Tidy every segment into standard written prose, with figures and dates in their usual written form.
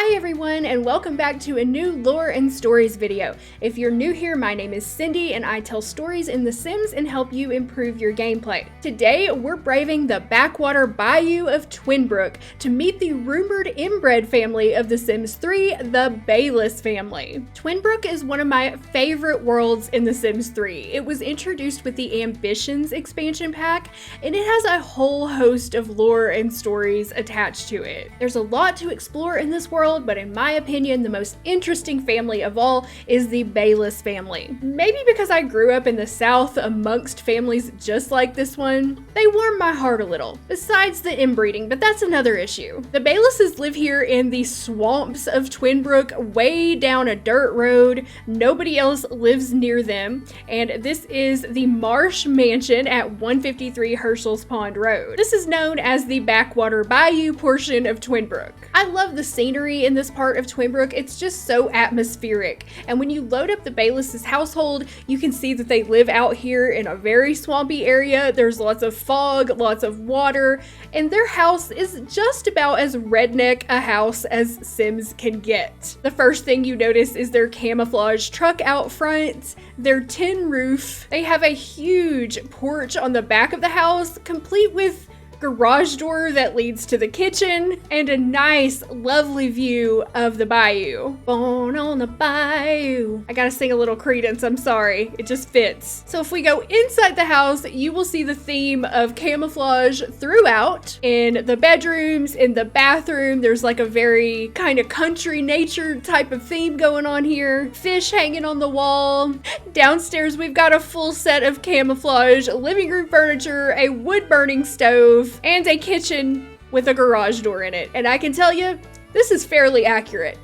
Hi everyone, and welcome back to a new lore and stories video. If you're new here, my name is Cindy and I tell stories in The Sims and help you improve your gameplay. Today, we're braving the backwater bayou of Twinbrook to meet the rumored inbred family of The Sims 3, the Bayless family. Twinbrook is one of my favorite worlds in The Sims 3. It was introduced with the Ambitions expansion pack, and it has a whole host of lore and stories attached to it. There's a lot to explore in this world, but in my opinion, the most interesting family of all is the Bayless family. Maybe because I grew up in the South amongst families just like this one, they warm my heart a little, besides the inbreeding, but that's another issue. The Baylesses live here in the swamps of Twinbrook, way down a dirt road. Nobody else lives near them, and this is the Marsh Mansion at 153 Herschel's Pond Road. This is known as the Backwater Bayou portion of Twinbrook. I love the scenery in this part of Twinbrook. It's just so atmospheric, and when you load up the Bayless' household, you can see that they live out here in a very swampy area. There's lots of fog, lots of water, and their house is just about as redneck a house as Sims can get. The first thing you notice is their camouflage truck out front, their tin roof. They have a huge porch on the back of the house, complete with garage door that leads to the kitchen, and a nice, lovely view of the bayou. Born on the bayou. I gotta sing a little Credence, I'm sorry. It just fits. So if we go inside the house, you will see the theme of camouflage throughout. In the bedrooms, in the bathroom, there's like a very kind of country nature type of theme going on here. Fish hanging on the wall. Downstairs, we've got a full set of camouflage, living room furniture, a wood burning stove, and a kitchen with a garage door in it. And I can tell you, this is fairly accurate.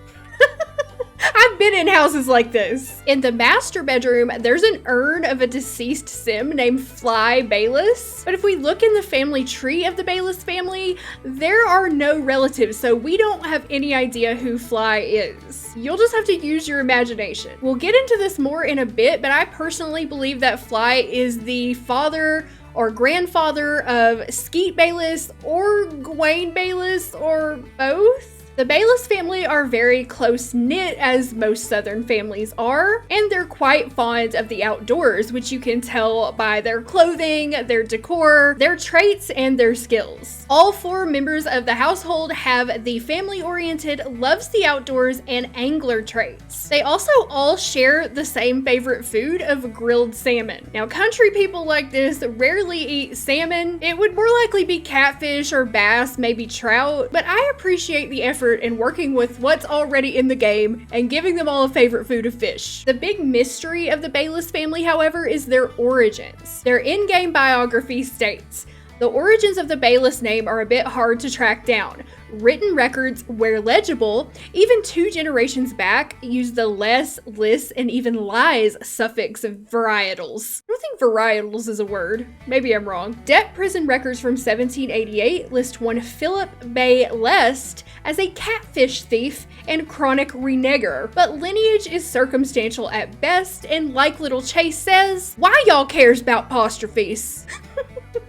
I've been in houses like this. In the master bedroom, there's an urn of a deceased Sim named Fly Bayless. But if we look in the family tree of the Bayless family, there are no relatives, so we don't have any idea who Fly is. You'll just have to use your imagination. We'll get into this more in a bit, but I personally believe that Fly is the father or grandfather of Skeet Bayless or Gwayne Bayless, or both. The Bayless family are very close-knit, as most Southern families are, and they're quite fond of the outdoors, which you can tell by their clothing, their decor, their traits, and their skills. All four members of the household have the family-oriented, loves the outdoors, and angler traits. They also all share the same favorite food of grilled salmon. Now, country people like this rarely eat salmon. It would more likely be catfish or bass, maybe trout, but I appreciate the effort in working with what's already in the game and giving them all a favorite food of fish. The big mystery of the Bayless family, however, is their origins. Their in-game biography states, "The origins of the Bayless name are a bit hard to track down. Written records, where legible, even 2 generations back, use the less, lis, and even lies suffix of varietals." I don't think varietals is a word. Maybe I'm wrong. Debt prison records from 1788 list one Philip Bayless as a catfish thief and chronic reneger, but lineage is circumstantial at best, and like Little Chase says, why y'all cares about apostrophes?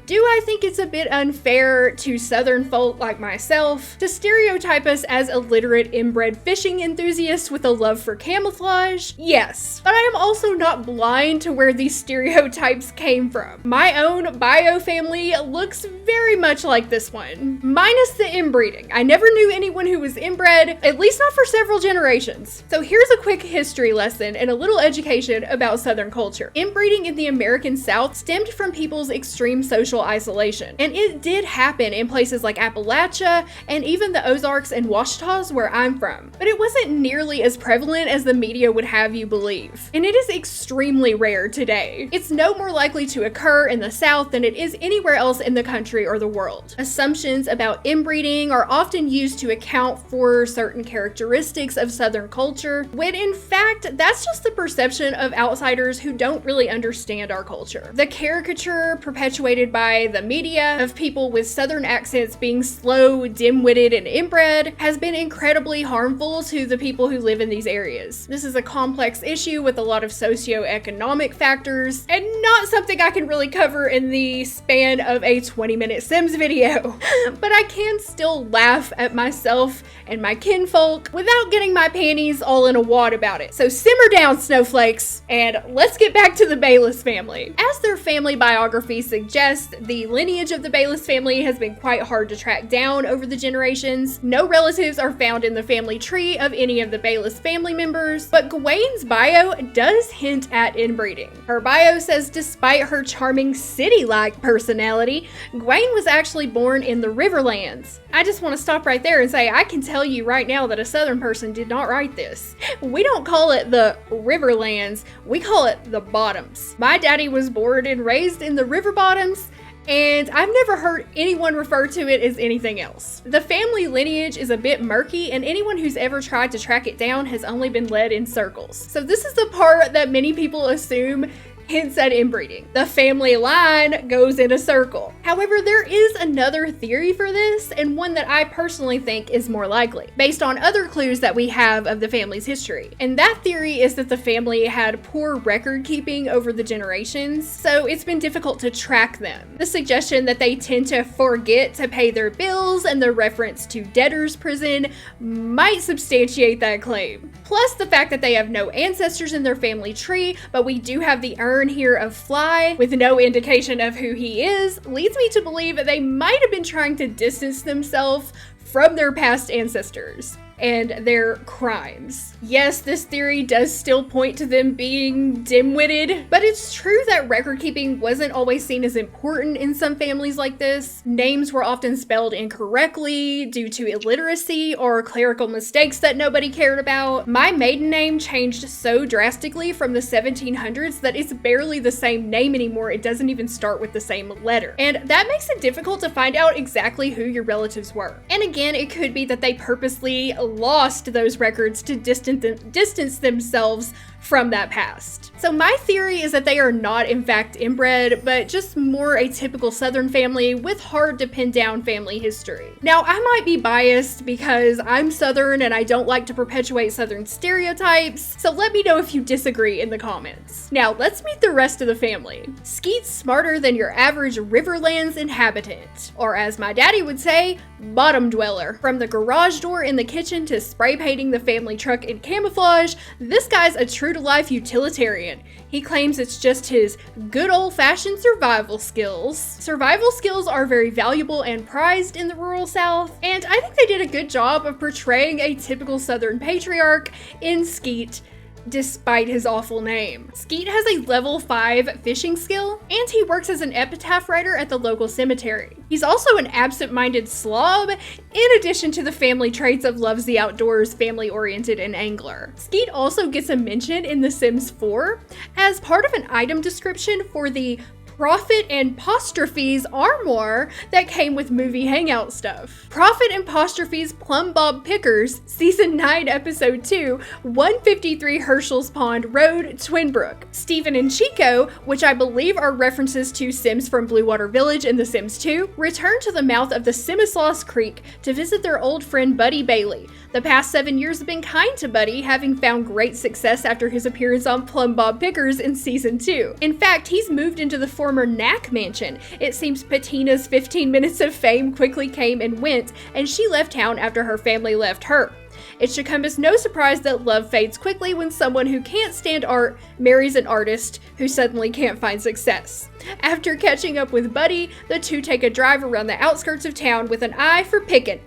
Do I think it's a bit unfair to Southern folk like myself to stereotype us as illiterate inbred fishing enthusiasts with a love for camouflage? Yes, but I am also not blind to where these stereotypes came from. My own bio family looks very much like this one, minus the inbreeding. I never knew anyone who was inbred, at least not for several generations. So here's a quick history lesson and a little education about Southern culture. Inbreeding in the American South stemmed from people's extreme social isolation, and it did happen in places like Appalachia and even the Ozarks and Ouachitas, where I'm from, but it wasn't nearly as prevalent as the media would have you believe, and it is extremely rare today. It's no more likely to occur in the South than it is anywhere else in the country or the world. Assumptions about inbreeding are often used to account for certain characteristics of Southern culture, when in fact that's just the perception of outsiders who don't really understand our culture. The caricature perpetuated by by the media of people with Southern accents being slow, dim-witted, and inbred has been incredibly harmful to the people who live in these areas. This is a complex issue with a lot of socioeconomic factors, and not something I can really cover in the span of a 20-minute Sims video. But I can still laugh at myself and my kinfolk without getting my panties all in a wad about it. So simmer down, snowflakes, and let's get back to the Bayless family. As their family biography suggests, the lineage of the Bayless family has been quite hard to track down over the generations. No relatives are found in the family tree of any of the Bayless family members, but Gwayne's bio does hint at inbreeding. Her bio says despite her charming city-like personality, Gwayne was actually born in the Riverlands. I just want to stop right there and say I can tell you right now that a Southern person did not write this. We don't call it the Riverlands, we call it the Bottoms. My daddy was born and raised in the River Bottoms, and I've never heard anyone refer to it as anything else. The family lineage is a bit murky, and anyone who's ever tried to track it down has only been led in circles. So this is the part that many people assume hints at inbreeding. The family line goes in a circle. However, there is another theory for this, and one that I personally think is more likely, based on other clues that we have of the family's history. And that theory is that the family had poor record keeping over the generations, so it's been difficult to track them. The suggestion that they tend to forget to pay their bills and the reference to debtor's prison might substantiate that claim. Plus the fact that they have no ancestors in their family tree, but we do have the urn here of Fly with no indication of who he is, leads me to believe that they might have been trying to distance themselves from their past ancestors and their crimes. Yes, this theory does still point to them being dim-witted, but it's true that record keeping wasn't always seen as important in some families like this. Names were often spelled incorrectly due to illiteracy or clerical mistakes that nobody cared about. My maiden name changed so drastically from the 1700s that it's barely the same name anymore. It doesn't even start with the same letter. And that makes it difficult to find out exactly who your relatives were. And again, it could be that they purposely lost those records to distance themselves from that past. So my theory is that they are not in fact inbred, but just more a typical Southern family with hard to pin down family history. Now, I might be biased because I'm Southern and I don't like to perpetuate Southern stereotypes, so let me know if you disagree in the comments. Now, let's meet the rest of the family. Skeet's smarter than your average Riverlands inhabitant, or as my daddy would say, bottom dweller. From the garage door in the kitchen to spray painting the family truck in camouflage, this guy's a true to life utilitarian. He claims it's just his good old-fashioned survival skills. Survival skills are very valuable and prized in the rural South, and I think they did a good job of portraying a typical Southern patriarch in Skeet, despite his awful name. Skeet has a level 5 fishing skill, and he works as an epitaph writer at the local cemetery. He's also an absent-minded slob, in addition to the family traits of loves the outdoors, family-oriented, and angler. Skeet also gets a mention in The Sims 4 as part of an item description for the Profit and Postrophes armoire that came with movie hangout stuff. Profit and Postrophes Plum Bob Pickers, Season 9, Episode 2, 153 Herschel's Pond Road, Twinbrook. Steven and Chico, which I believe are references to Sims from Blue Water Village in The Sims 2, return to the mouth of the Simisloss Creek to visit their old friend Buddy Bailey. The past 7 years have been kind to Buddy, having found great success after his appearance on Plum Bob Pickers in Season 2. In fact, he's moved into the former Knack mansion. It seems Patina's 15 minutes of fame quickly came and went, and she left town after her family left her. It should come as no surprise that love fades quickly when someone who can't stand art marries an artist who suddenly can't find success. After catching up with Buddy, the two take a drive around the outskirts of town with an eye for pickin'.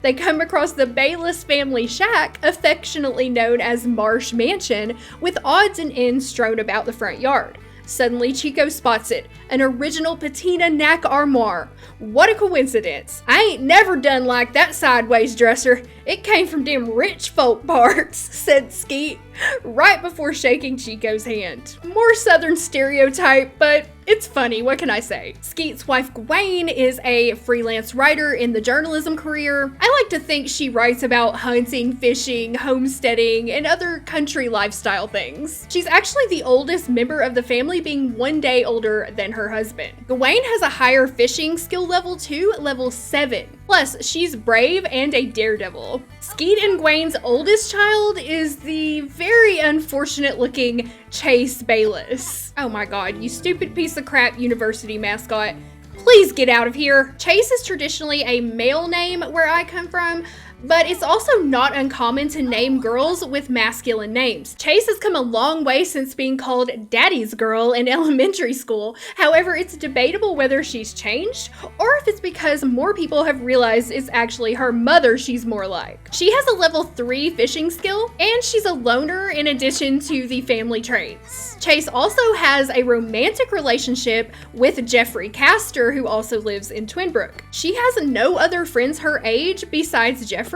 They come across the Bayless family shack, affectionately known as Marsh Mansion, with odds and ends strewn about the front yard. Suddenly, Chico spots it, an original patina Knack armoire. What a coincidence. I ain't never done like that sideways dresser. It came from them rich folk parts, said Skeet, right before shaking Chico's hand. More southern stereotype, but it's funny, what can I say? Skeet's wife Gwayne is a freelance writer in the journalism career. I like to think she writes about hunting, fishing, homesteading, and other country lifestyle things. She's actually the oldest member of the family, being 1 day older than her husband. Gwayne has a higher fishing skill level too, level 7. Plus, she's brave and a daredevil. Skeet and Gwayne's oldest child is the very unfortunate looking Chase Bayless. Oh my god, you stupid piece of crap university mascot. Please get out of here. Chase is traditionally a male name where I come from, but it's also not uncommon to name girls with masculine names. Chase has come a long way since being called Daddy's Girl in elementary school. However, it's debatable whether she's changed or if it's because more people have realized it's actually her mother she's more like. She has a level 3 fishing skill, and she's a loner in addition to the family traits. Chase also has a romantic relationship with Jeffrey Castor, who also lives in Twinbrook. She has no other friends her age besides Jeffrey,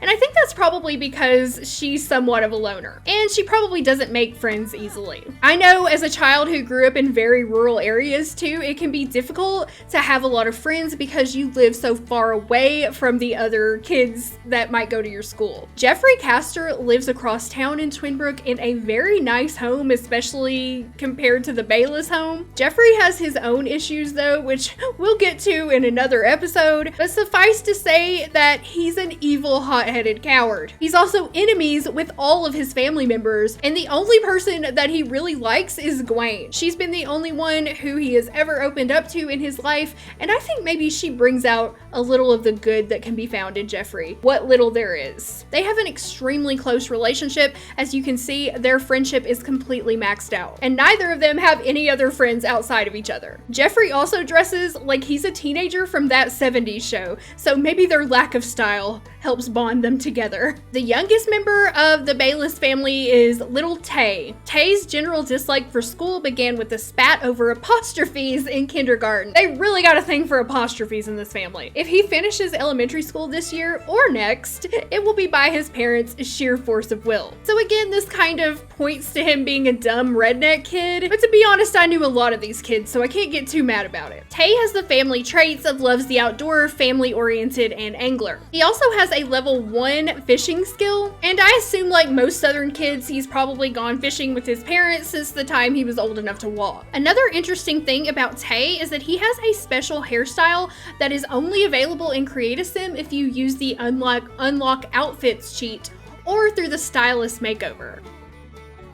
and I think that's probably because she's somewhat of a loner, and she probably doesn't make friends easily. I know as a child who grew up in very rural areas too, it can be difficult to have a lot of friends because you live so far away from the other kids that might go to your school. Jeffrey Castor lives across town in Twinbrook in a very nice home, especially compared to the Bayless home. Jeffrey has his own issues though, which we'll get to in another episode, but suffice to say that he's an evil, hot-headed coward. He's also enemies with all of his family members, and the only person that he really likes is Gwayne. She's been the only one who he has ever opened up to in his life, and I think maybe she brings out a little of the good that can be found in Jeffrey, what little there is. They have an extremely close relationship. As you can see, their friendship is completely maxed out, and neither of them have any other friends outside of each other. Jeffrey also dresses like he's a teenager from that 70s show, so maybe their lack of style helps bond them together. The youngest member of the Bayless family is little Tay. Tay's general dislike for school began with a spat over apostrophes in kindergarten. They really got a thing for apostrophes in this family. If he finishes elementary school this year or next, it will be by his parents' sheer force of will. So again, this kind of points to him being a dumb redneck kid, but to be honest, I knew a lot of these kids, so I can't get too mad about it. Tay has the family traits of loves the outdoor, family-oriented, and angler. He also has a level 1 fishing skill, and I assume like most southern kids, he's probably gone fishing with his parents since the time he was old enough to walk. Another interesting thing about Tay is that he has a special hairstyle that is only available in Create-A-Sim if you use the unlock outfits cheat or through the stylist makeover.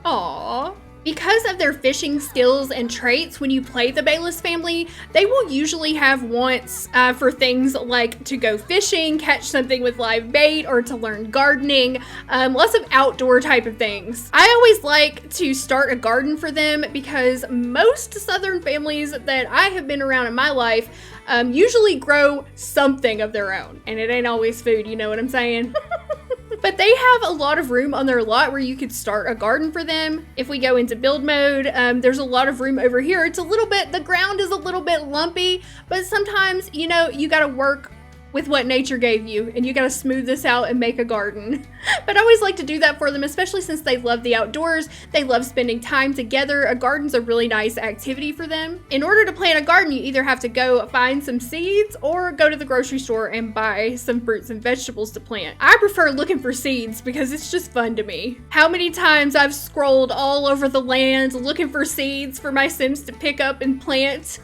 Aww. Because of their fishing skills and traits, when you play the Bayless family, they will usually have wants for things like to go fishing, catch something with live bait, or to learn gardening, lots of outdoor type of things. I always like to start a garden for them because most southern families that I have been around in my life usually grow something of their own, and it ain't always food, you know what I'm saying? But they have a lot of room on their lot where you could start a garden for them. If we go into build mode, there's a lot of room over here. It's a little bit, the ground is a little bit lumpy, but sometimes, you know, you gotta work with what nature gave you, and you gotta smooth this out and make a garden. But I always like to do that for them, especially since they love the outdoors. They love spending time together. A garden's a really nice activity for them. In order to plant a garden, you either have to go find some seeds or go to the grocery store and buy some fruits and vegetables to plant. I prefer looking for seeds because it's just fun to me. How many times I've scrolled all over the land looking for seeds for my Sims to pick up and plant.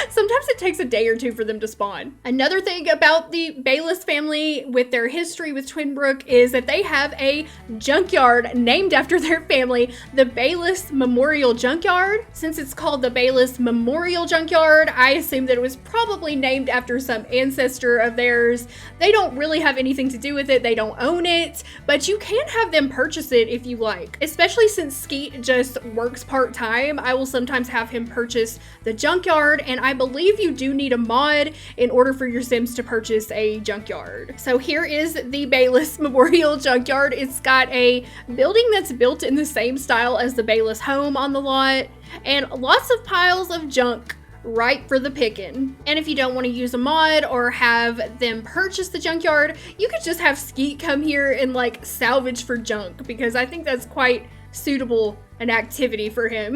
Sometimes it takes a day or two for them to spawn. Another thing about the Bayless family with their history with Twinbrook is that they have a junkyard named after their family, the Bayless Memorial Junkyard. Since it's called the Bayless Memorial Junkyard, I assume that it was probably named after some ancestor of theirs. They don't really have anything to do with it. They don't own it, but you can have them purchase it if you like. Especially since Skeet just works part-time, I will sometimes have him purchase the junkyard, and I believe you do need a mod in order for your Sims to purchase a junkyard. So here is the Bayless Memorial Junkyard. It's got a building that's built in the same style as the Bayless home on the lot, and lots of piles of junk ripe for the picking. And if you don't want to use a mod or have them purchase the junkyard, you could just have Skeet come here and like salvage for junk, because I think that's quite suitable an activity for him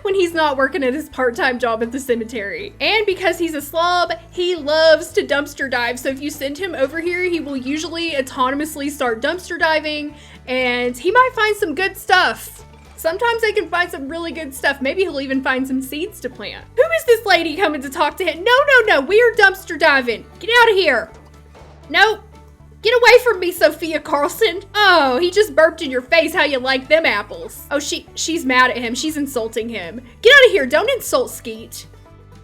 when he's not working at his part-time job at the cemetery. And because he's a slob, he loves to dumpster dive. So if you send him over here, he will usually autonomously start dumpster diving, and he might find some good stuff. Sometimes they can find some really good stuff. Maybe he'll even find some seeds to plant. Who is this lady coming to talk to him? No, we are dumpster diving. Get out of here. Nope. Get away from me, Sophia Carlson. Oh, he just burped in your face. How you like them apples? Oh, she's mad at him. She's insulting him. Get out of here. Don't insult Skeet.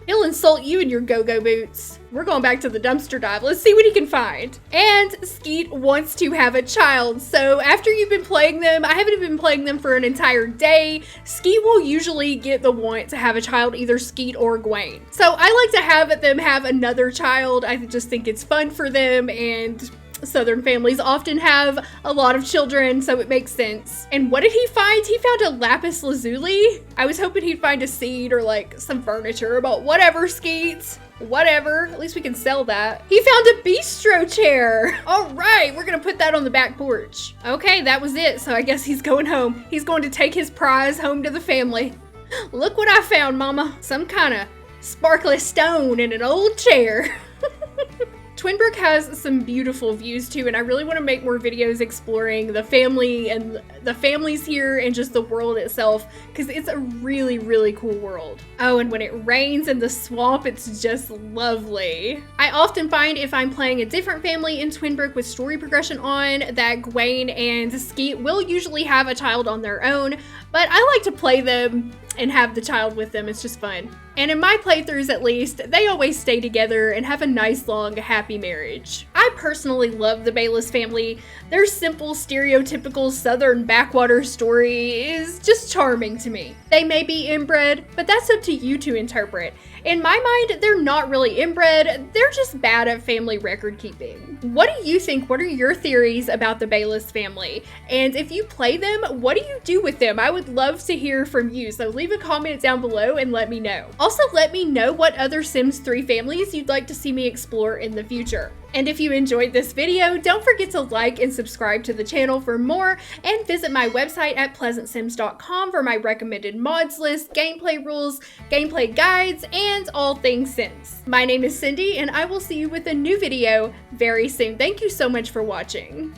He'll insult you in your go-go boots. We're going back to the dumpster dive. Let's see what he can find. And Skeet wants to have a child. So after you've been playing them, I haven't been playing them for an entire day, Skeet will usually get the want to have a child, either Skeet or Gwayne. So I like to have them have another child. I just think it's fun for them, and Southern families often have a lot of children, so it makes sense. And what did he find? He found a lapis lazuli. I was hoping he'd find a seed or like some furniture, but whatever, Skeet. Whatever, at least we can sell that. He found a bistro chair. All right, we're gonna put that on the back porch. Okay, that was it. So I guess he's going home. He's going to take his prize home to the family. Look what I found, Mama. Some kind of sparkly stone in an old chair. Twinbrook has some beautiful views too, and I really want to make more videos exploring the family and the families here and just the world itself, because it's a really, really cool world. Oh, and when it rains in the swamp, it's just lovely. I often find if I'm playing a different family in Twinbrook with story progression on, that Gwayne and Skeet will usually have a child on their own, but I like to play them and have the child with them. It's just fun. And in my playthroughs, at least, they always stay together and have a nice, long, happy marriage. I personally love the Bayless family. Their simple, stereotypical Southern backwater story is just charming to me. They may be inbred, but that's up to you to interpret. In my mind, they're not really inbred, they're just bad at family record keeping. What do you think? What are your theories about the Bayless family? And if you play them, what do you do with them? I would love to hear from you, so leave a comment down below and let me know. Also, let me know what other Sims 3 families you'd like to see me explore in the future. And if you enjoyed this video, don't forget to like and subscribe to the channel for more, and visit my website at PleasantSims.com for my recommended mods list, gameplay rules, gameplay guides, and all things Sims. My name is Cindy, and I will see you with a new video very soon. Thank you so much for watching.